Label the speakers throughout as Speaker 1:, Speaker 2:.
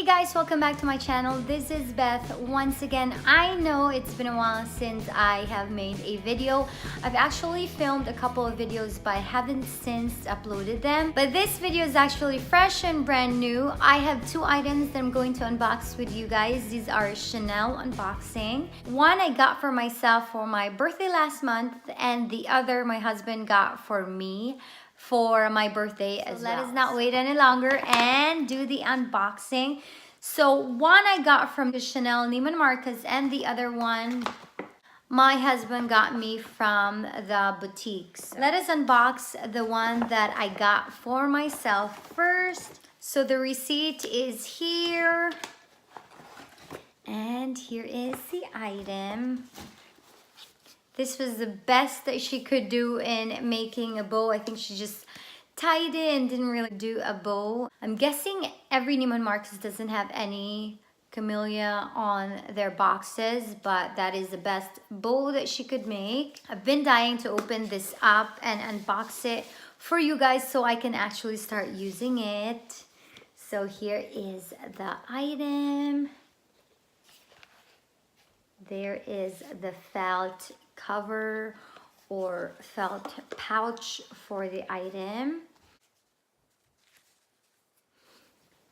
Speaker 1: guys, welcome back to my channel. This is Beth once again. I know it's been a while since I have made a video. I've actually filmed a couple of videos but I haven't since uploaded them. But this video is actually fresh and brand new. I have two items that I'm going to unbox with you guys. These are Chanel unboxing. One I got for myself for my birthday last month, and the other my husband got for me for my birthday as well. Let us not wait any longer and do the unboxing. So one I got from the Chanel Neiman Marcus, and the other one my husband got me from the boutiques. Let us unbox the one that I got for myself first. So the receipt is here, and here is the item. This was the best that she could do in making a bow. I think she just tied it and didn't really do a bow. I'm guessing every Neiman Marcus doesn't have any camellia on their boxes, but that is the best bow that she could make. I've been dying to open this up and unbox it for you guys so I can actually start using it. So here is the item. There is the felt cover or felt pouch for the item.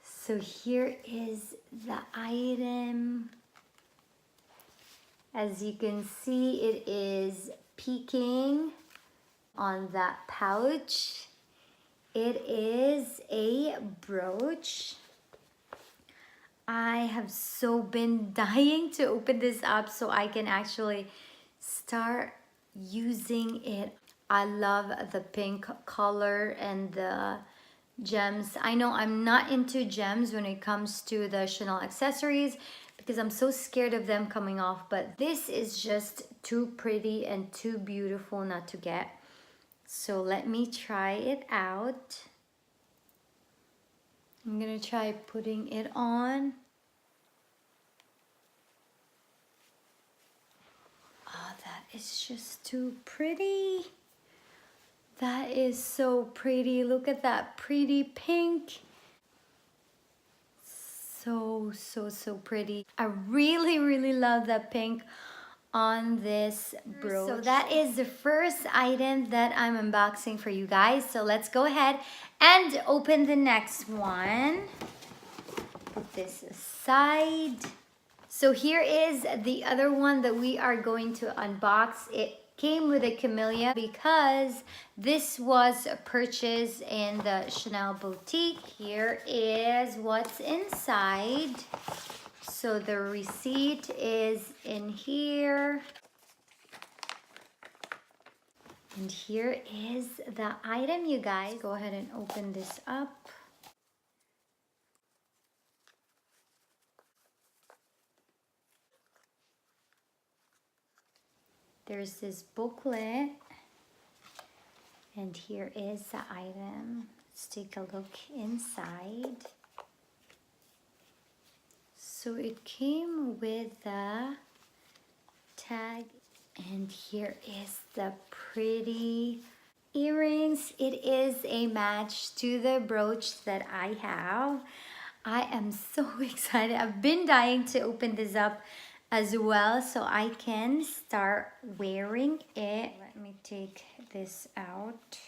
Speaker 1: So here is the item. As you can see, it is peeking on that pouch. It is a brooch. I have so been dying to open this up so I can actually start using it. I love the pink color and the gems. I know I'm not into gems when it comes to the Chanel accessories because I'm so scared of them coming off, but this is just too pretty and too beautiful not to get. So let me try it out. I'm gonna try putting it on. Oh, that is just too pretty. That is so pretty. Look at that pretty pink. So pretty. I really love that pink on this brooch. So that is the first item that I'm unboxing for you guys. So let's go ahead and open the next one. Put this aside. So here is the other one that we are going to unbox. It came with a camellia because this was purchased in the Chanel boutique. Here is what's inside. So the receipt is in here. And here is the item, you guys. Go ahead and open this up. There's this booklet. And here is the item. Let's take a look inside. So it came with the tag, and here is the pretty earrings. It is a match to the brooch that I have. I am so excited. I've been dying to open this up as well so I can start wearing it. Let me take this out.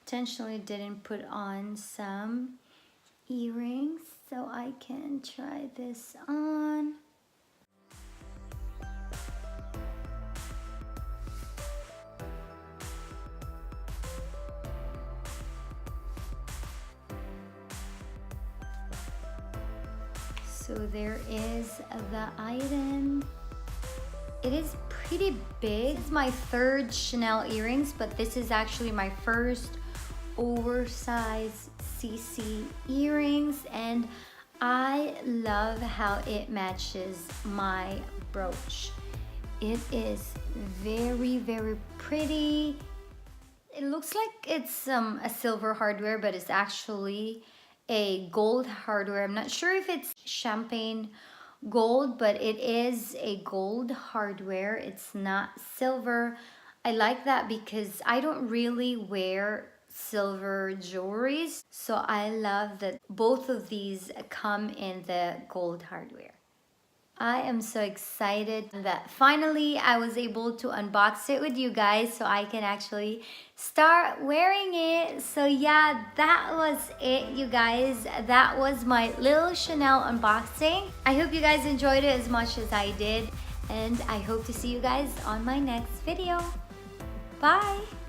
Speaker 1: Intentionally didn't put on some earrings so I can try this on. So there is the item. It is pretty big. It's my third Chanel earrings, but this is actually my first oversized CC earrings, and I love how it matches my brooch. It is very pretty. It looks like it's a silver hardware, but it's actually a gold hardware. I'm not sure if it's champagne gold, but it is a gold hardware. It's not silver. I like that because I don't really wear silver jewelries. So I love that both of these come in the gold hardware. I am so excited that finally I was able to unbox it with you guys so I can actually start wearing it. So yeah, that was it, you guys. That was my little Chanel unboxing. I hope you guys enjoyed it as much as I did, and I hope to see you guys on my next video. Bye!